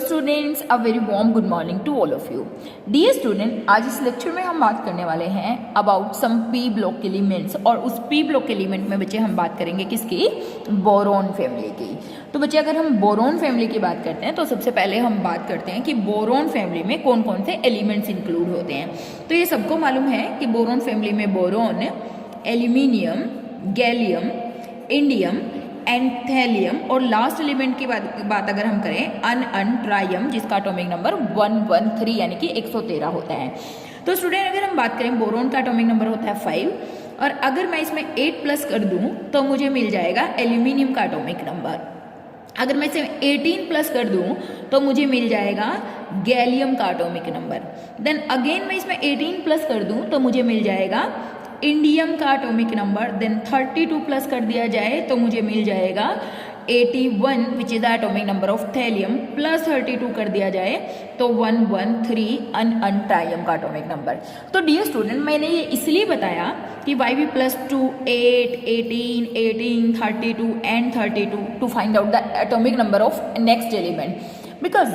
Students a very warm good morning to all of you. Dear student, आज इस lecture में हम बात करने वाले हैं about some P block elements, और उस पी ब्लॉक एलिमेंट में बच्चे हम बात करेंगे किसकी? बोरॉन फैमिली की। तो बच्चे अगर हम बोरॉन फैमिली की बात करते हैं तो सबसे पहले हम बात करते हैं कि बोरॉन फैमिली में कौन कौन से एलिमेंट्स इंक्लूड होते हैं। तो ये सबको मालूम है कि बोरॉन फैमिली में बोरॉन, एल्यूमिनियम, गैलियम, इंडियम, एंथेलियम और लास्ट एलिमेंट की बात अगर हम करें अन ट्राइयम, जिसका एटॉमिक नंबर 113 यानी कि 113 होता है। तो स्टूडेंट अगर हम बात करें बोरॉन का एटॉमिक नंबर होता है 5, और अगर मैं इसमें 8 प्लस कर दूं तो मुझे मिल जाएगा एल्यूमिनियम का एटॉमिक नंबर। अगर मैं इसे 18 प्लस कर दूं तो मुझे मिल जाएगा गैलियम का एटॉमिक नंबर। देन अगेन मैं इसमें 18 प्लस कर दूं तो मुझे मिल जाएगा इंडियम का एटॉमिक नंबर। देन 32 प्लस कर दिया जाए तो मुझे मिल जाएगा 81 which is the atomic number of thallium, plus 32 कर दिया जाए तो 113 अन ट्राइयम का एटॉमिक नंबर। तो डियर स्टूडेंट, मैंने ये इसलिए बताया कि YB plus 2 8 18 18 32 and 32 to find out the atomic number of next element, because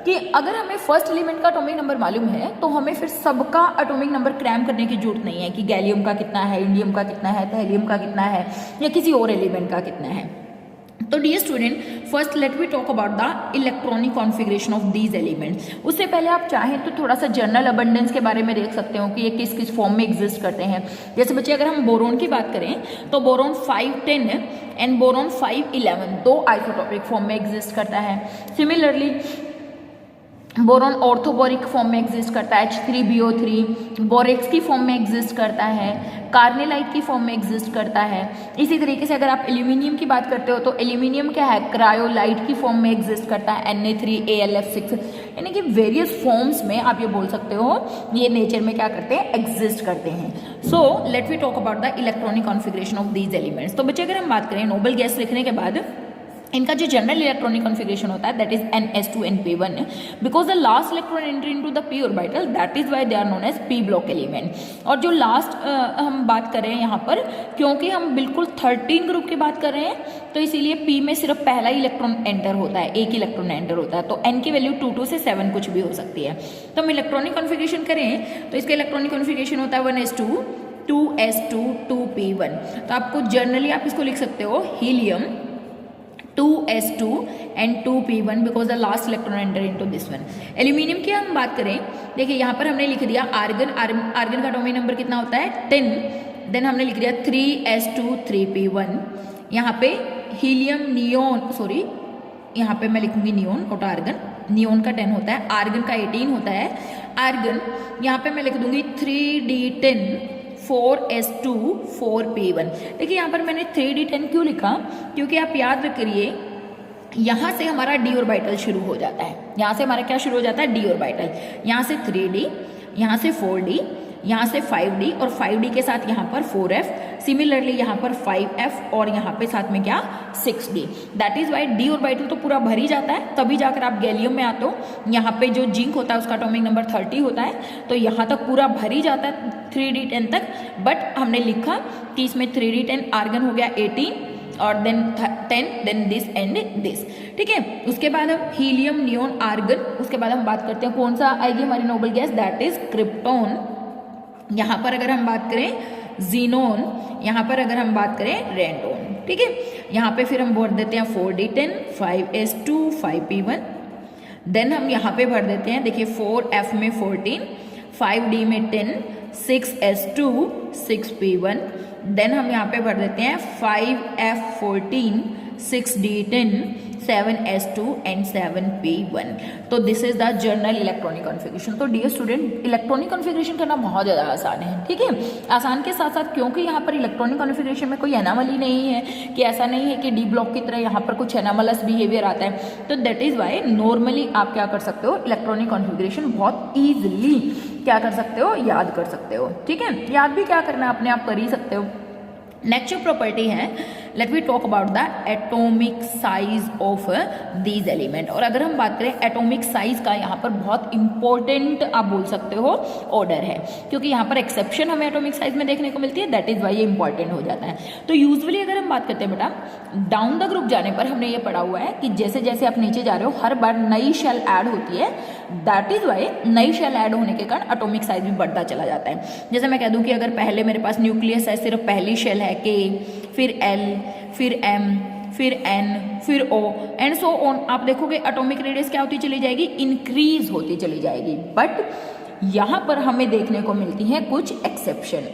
कि अगर हमें फर्स्ट एलिमेंट का एटॉमिक नंबर मालूम है तो हमें फिर सबका एटॉमिक नंबर क्रैम करने की जरूरत नहीं है कि गैलियम का कितना है, इंडियम का कितना है, थैलियम का कितना है, या किसी और एलिमेंट का कितना है। तो dear student, first let we talk about the electronic configuration of these elements. उससे पहले आप चाहें तो थोड़ा सा जनरल अबंडेंस के बारे में देख सकते हो कि ये किस किस फॉर्म में एग्जिस्ट करते हैं। जैसे बच्चे अगर हम बोरॉन की बात करें तो बोरॉन 510 एंड बोरॉन 511 दो आइसोटॉपिक फॉर्म में एग्जिस्ट करता है। सिमिलरली बोरॉन ऑर्थोबोरिक फॉर्म में एग्जिस्ट करता है, H3BO3, बोरेक्स की फॉर्म में एग्जिस्ट करता है, कार्नेलाइट की फॉर्म में एग्जिस्ट करता है। इसी तरीके से अगर आप एल्यूमिनियम की बात करते हो तो एल्यूमिनियम क्या है, क्रायोलाइट की फॉर्म में एग्जिस्ट करता है, Na3AlF6, यानी कि वेरियस फॉर्म्स में आप ये बोल सकते हो ये नेचर में क्या करते हैं, एग्जिस्ट करते हैं। So let we talk about the electronic configuration of these elements. तो बच्चे अगर हम बात करें नोबल गैस लिखने के बाद इनका जो जनरल इलेक्ट्रॉनिक कॉन्फ़िगरेशन होता है that is NS2NP1, because the last electron entry into the p orbital, that is why they are known as p block element. और जो लास्ट हम बात कर रहे हैं यहाँ पर, क्योंकि हम बिल्कुल 13 ग्रुप की बात कर रहे हैं तो इसीलिए p में सिर्फ पहला इलेक्ट्रॉन एंटर होता है, एक इलेक्ट्रॉन एंटर होता है, तो n की वैल्यू 2 से 7 कुछ भी हो सकती है। तो हम इलेक्ट्रॉनिक कॉन्फ़िगरेशन करें तो इसका इलेक्ट्रॉनिक कॉन्फ़िगरेशन होता है 1s2 2s2 2p1। तो आपको जर्नली आप इसको लिख सकते हो helium 2s2 and 2p1 because the last electron enter into this one। Aluminium की हम बात करें, देखिए यहाँ पर हमने लिख दिया आर्गन का एटॉमिक नंबर कितना होता है 10, देन हमने लिख दिया 3s2 3p1। यहाँ पे हीलियम नियोन, सॉरी यहाँ पे मैं लिखूंगी नियोन नॉट आर्गन, नियोन का 10 होता है, आर्गन का 18 होता है। आर्गन यहाँ पे मैं लिख दूंगी 3d10 4s2 4p1। देखिए यहाँ पर मैंने 3d10 क्यों लिखा, क्योंकि आप याद करिए यहाँ से हमारा d ऑर्बिटल शुरू हो जाता है, यहाँ से हमारा क्या शुरू हो जाता है, d ऑर्बिटल, यहाँ से 3d, यहाँ से 4d, यहाँ से 5d और 5d के साथ यहाँ पर 4f, सिमिलरली यहाँ पर 5f और यहाँ पे साथ में क्या 6d। That is why d orbital तो पूरा भर ही जाता है, तभी जाकर आप गैलियम में आते हो। यहाँ पे जो जिंक होता है उसका एटॉमिक नंबर 30 होता है, तो यहाँ तक पूरा भर ही जाता है 3d10 तक। बट हमने लिखा कि इसमें 3d10 आर्गन हो गया 18 और then 10 then this and this, ठीक है। उसके बाद हम हीलियम नियोन आर्गन, उसके बाद हम बात करते हैं कौन सा आएगी हमारी noble gas, that is krypton. यहाँ पर अगर हम बात करें जीनोन, यहाँ पर अगर हम बात करें रेंडोन, ठीक है। यहाँ पे फिर हम भर देते हैं 4d10 5s2 5p1। देन हम यहाँ पे भर देते हैं, देखिए 4f में 14, 5d में 10, 6s2 6p1। देन हम यहाँ पे भर देते हैं 5f14 6d10 7s2 and 7p1। तो this is the journal electronic configuration. तो डियर स्टूडेंट, इलेक्ट्रॉनिक कॉन्फ़िगरेशन करना बहुत ज़्यादा आसान है, ठीक है। आसान के साथ साथ क्योंकि यहाँ पर इलेक्ट्रॉनिक कॉन्फ़िगरेशन में कोई एनामली नहीं है, कि ऐसा नहीं है कि डी ब्लॉक की तरह यहाँ पर कुछ एनामलस बिहेवियर आता है, तो दैट इज़ वाई नॉर्मली आप क्या कर सकते हो, इलेक्ट्रॉनिक कॉन्फ़िगरेशन बहुत ईजिली क्या कर सकते हो, याद कर सकते हो, ठीक है। याद भी क्या करना है, अपने आप कर ही सकते हो। नेक्स्ट जो प्रॉपर्टी है let we talk about the atomic size of these element. और अगर हम बात करें एटॉमिक साइज का, यहाँ पर बहुत इंपॉर्टेंट आप बोल सकते हो ऑर्डर है, क्योंकि यहाँ पर एक्सेप्शन हमें एटॉमिक साइज में देखने को मिलती है, दैट इज वाई ये इंपॉर्टेंट हो जाता है। तो यूजुअली अगर हम बात करते हैं बेटा, डाउन द ग्रुप जाने पर हमने ये पढ़ा हुआ है कि जैसे जैसे आप नीचे जा रहे हो हर बार नई शेल ऐड होती है, दैट इज वाई नई शेल ऐड होने के कारण एटॉमिक साइज भी बढ़ता चला जाता है। जैसे मैं कह दूं कि अगर पहले मेरे पास न्यूक्लियस है, सिर्फ पहली शेल है K, फिर L, फिर M, फिर N, फिर O एंड सो ऑन, आप देखोगे एटॉमिक रेडियस क्या होती चली जाएगी, इंक्रीज होती चली जाएगी। बट यहाँ पर हमें देखने को मिलती है कुछ एक्सेप्शन।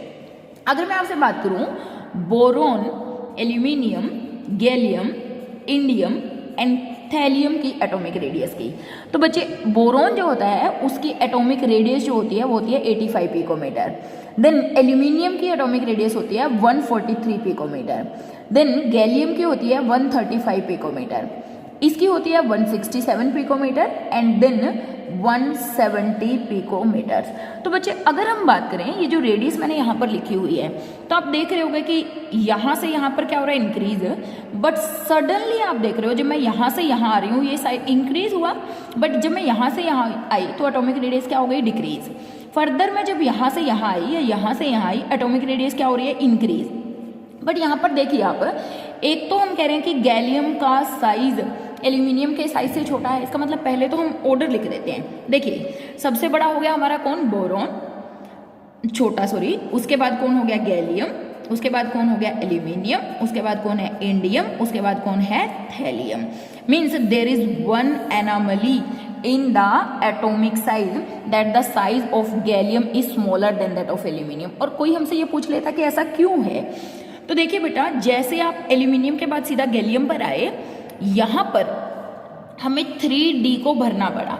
अगर मैं आपसे बात करूं boron, aluminium, gallium, indium and thallium की एटॉमिक रेडियस की, तो बच्चे बोरोन जो होता है उसकी एटॉमिक रेडियस जो होती है वो होती है 85 पिकोमीटर। देन एल्यूमिनियम की एटॉमिक रेडियस होती है 143 पिकोमीटर। देन गैलियम की होती है 135 पिकोमीटर, इसकी होती है 167 पिकोमीटर एंड देन 170 पिकोमीटर। तो बच्चे अगर हम बात करें ये जो रेडियस मैंने यहाँ पर लिखी हुई है, तो आप देख रहे होगे कि यहाँ से यहाँ पर क्या हो रहा है, इंक्रीज, बट सडनली आप देख रहे हो जब मैं यहाँ से यहाँ आ रही हूँ ये साइड इंक्रीज हुआ, बट जब मैं यहाँ से यहाँ आई तो एटॉमिक रेडियस क्या हो गई, डिक्रीज। फर्दर मैं जब यहाँ से यहाँ आई या यहाँ से यहाँ आई, एटॉमिक रेडियस क्या हो रही है, इंक्रीज। बट यहाँ पर देखिए आप, एक तो हम कह रहे हैं कि गैलियम का साइज एल्यूमिनियम के साइज से छोटा है, इसका मतलब पहले तो हम ऑर्डर लिख देते हैं। देखिए सबसे बड़ा हो गया हमारा कौन, बोरॉन, छोटा सॉरी, उसके बाद कौन हो गया गैलियम, उसके बाद कौन हो गया एल्यूमिनियम, उसके बाद कौन है इंडियम, उसके बाद कौन है thallium. Means there is one anomaly in the atomic size that the size of gallium is smaller than that of aluminium। और कोई हमसे ये पूछ लेता कि ऐसा क्यों है, तो देखिए बेटा जैसे आप एल्यूमिनियम के बाद सीधा गैलियम पर आए, यहाँ पर हमें 3D को भरना पड़ा,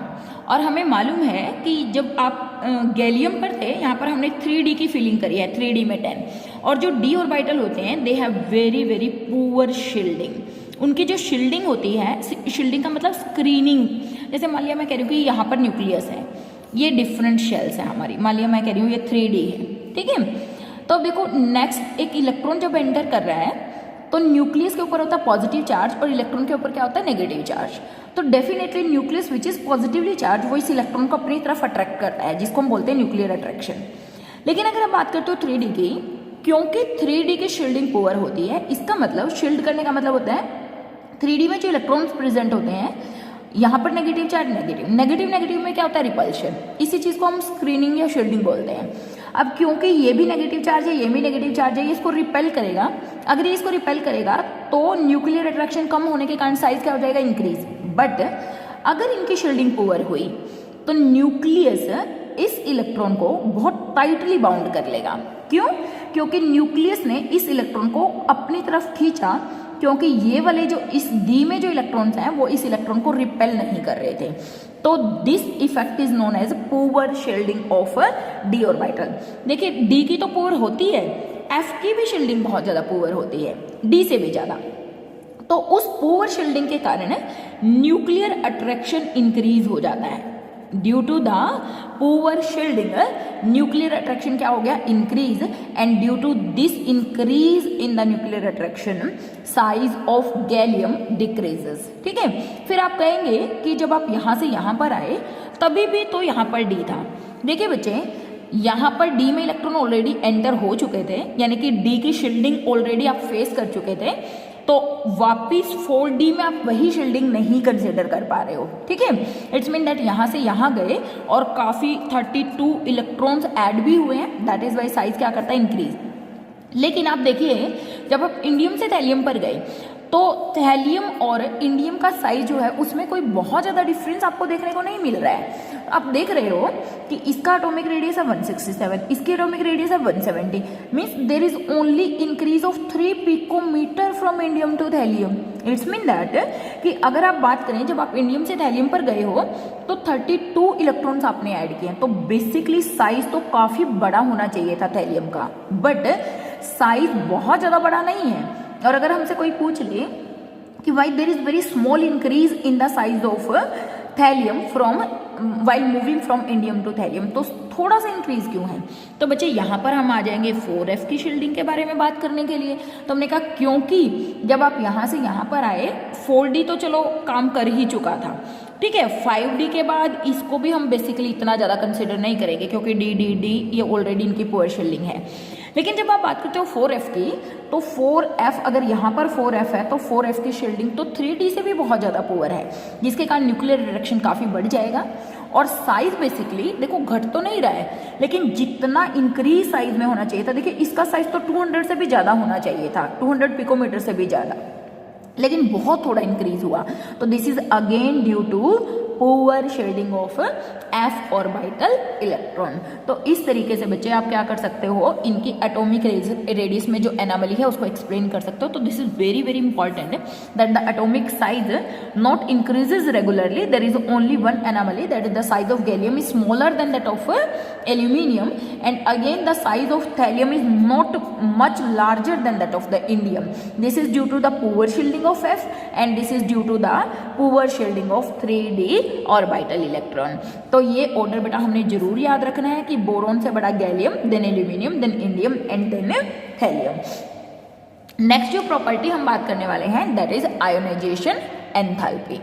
और हमें मालूम है कि जब आप गैलियम पर थे यहाँ पर हमने 3D की फिलिंग करी है, 3D में 10, और जो d ऑर्बिटल होते हैं they have very very poor shielding. उनकी जो शील्डिंग होती है, शील्डिंग का मतलब स्क्रीनिंग, जैसे मान लिया मैं कह रही हूँ कि यहाँ पर न्यूक्लियस है, ये डिफरेंट शेल्स है हमारी, मान लिया मैं कह रही हूँ ये 3D है, ठीक है। तो अब देखो नेक्स्ट एक इलेक्ट्रॉन जब एंटर कर रहा है तो न्यूक्लियस के ऊपर होता है पॉजिटिव चार्ज और इलेक्ट्रॉन के ऊपर क्या होता है, नेगेटिव चार्ज। तो definitely nucleus which is positively charge वो इस इलेक्ट्रॉन को अपनी तरफ अट्रैक्ट करता है, जिसको हम बोलते हैं न्यूक्लियर अट्रैक्शन। लेकिन अगर आप बात करते हो 3D की, क्योंकि 3D की शील्डिंग पुअर होती है, इसका मतलब शील्ड करने का मतलब होता है 3D में जो इलेक्ट्रॉन्स प्रेजेंट होते हैं यहाँ पर नेगेटिव चार्ज, नेगेटिव में क्या होता है, रिपल्शन। इसी चीज़ को हम स्क्रीनिंग या शील्डिंग बोलते हैं। अब क्योंकि ये भी नेगेटिव चार्ज है, ये भी नेगेटिव चार्ज है, ये इसको रिपेल करेगा। अगर ये इसको रिपेल करेगा तो न्यूक्लियर अट्रैक्शन कम होने के कारण साइज क्या हो जाएगा, इंक्रीज। बट अगर इनकी शील्डिंग पुअर हुई तो न्यूक्लियस इस इलेक्ट्रॉन को बहुत टाइटली बाउंड कर लेगा। क्यों? क्योंकि न्यूक्लियस ने इस इलेक्ट्रॉन को अपनी तरफ खींचा, क्योंकि ये वाले जो इस डी में जो इलेक्ट्रॉन्स हैं वो इस इलेक्ट्रॉन को रिपेल नहीं कर रहे थे। तो this effect is known as poor shielding of D orbital. देखिए डी की तो पुअर होती है, एफ की भी शील्डिंग बहुत ज्यादा पुअर होती है, डी से भी ज्यादा। तो उस पुअर शील्डिंग के कारण न्यूक्लियर अट्रैक्शन इंक्रीज हो जाता है। Due to the poor shielding nuclear attraction क्या हो गया, increase, and due to this increase in the nuclear attraction size of gallium decreases. ठीक है, फिर आप कहेंगे कि जब आप यहां से यहां पर आए तभी भी तो यहां पर डी था। देखिए बच्चे, यहाँ पर डी में इलेक्ट्रॉन ऑलरेडी एंटर हो चुके थे, यानी कि डी की शील्डिंग ऑलरेडी आप फेस कर चुके थे, तो वापिस 4D में आप वही शील्डिंग नहीं कंसिडर कर पा रहे हो। ठीक है, इट्स मीन दैट यहाँ से यहाँ गए और काफी 32 इलेक्ट्रॉन्स ऐड भी हुए हैं, दैट इज वाई साइज क्या करता है, इंक्रीज। लेकिन आप देखिए जब आप इंडियम से थैलियम पर गए तो थैलियम और इंडियम का साइज जो है उसमें कोई बहुत ज़्यादा डिफरेंस आपको देखने को नहीं मिल रहा है। आप देख रहे हो कि इसका एटॉमिक रेडियस है 167, इसकी एटॉमिक रेडियस है 170, means there is only increase of 3 picometre from indium to thallium. It's mean that कि अगर आप बात करें जब आप इंडियम से थैलियम पर गए हो तो 32 इलेक्ट्रॉन्स आपने ऐड किए, तो बेसिकली साइज तो काफ़ी बड़ा होना चाहिए था थैलियम का, बट साइज बहुत ज़्यादा बड़ा नहीं है। और अगर हमसे कोई पूछ ले कि why there is very small increase in the size of thallium from while moving from indium to thallium, तो थोड़ा सा इंक्रीज क्यों है? तो बच्चे यहाँ पर हम आ जाएंगे 4f की शील्डिंग के बारे में बात करने के लिए। तो हमने कहा क्योंकि जब आप यहाँ से यहाँ पर आए 4d तो चलो काम कर ही चुका था, ठीक है, 5d के बाद इसको भी हम बेसिकली इतना ज़्यादा कंसिडर नहीं करेंगे क्योंकि डी ये ऑलरेडी इनकी पुअर शील्डिंग है। लेकिन जब आप बात करते हो 4f की, तो 4f अगर यहाँ पर 4f है तो 4f की शील्डिंग तो 3d से भी बहुत ज़्यादा पुअर है, जिसके कारण न्यूक्लियर रिडक्शन काफ़ी बढ़ जाएगा। और साइज बेसिकली देखो घट तो नहीं रहा है, लेकिन जितना इंक्रीज साइज में होना चाहिए था, देखिए इसका साइज तो 200 से भी ज़्यादा होना चाहिए था, 200 पिकोमीटर से भी ज़्यादा, लेकिन बहुत थोड़ा इंक्रीज हुआ। तो this is again due to poor shedding of f orbital electron. तो इस तरीके से बच्चे आप क्या कर सकते हो, इनकी एटॉमिक रेडियस में जो एनोमली है उसको एक्सप्लेन कर सकते हो। तो this is very very important that the atomic size not increases regularly, there is only one anomaly that is the size of gallium is smaller than that of aluminium, and again the size of thallium is not much larger than that of the indium. This is due to the poor shielding of F and this is due to the poor shielding of 3d orbital electron. तो ये order बेटा हमने जरूर याद रखना है कि boron से बड़ा gallium, then aluminium, then indium and then helium. Next जो प्रॉपर्टी हम बात करने वाले हैं दैट इज आयोनाइजेशन एंथैल्पी।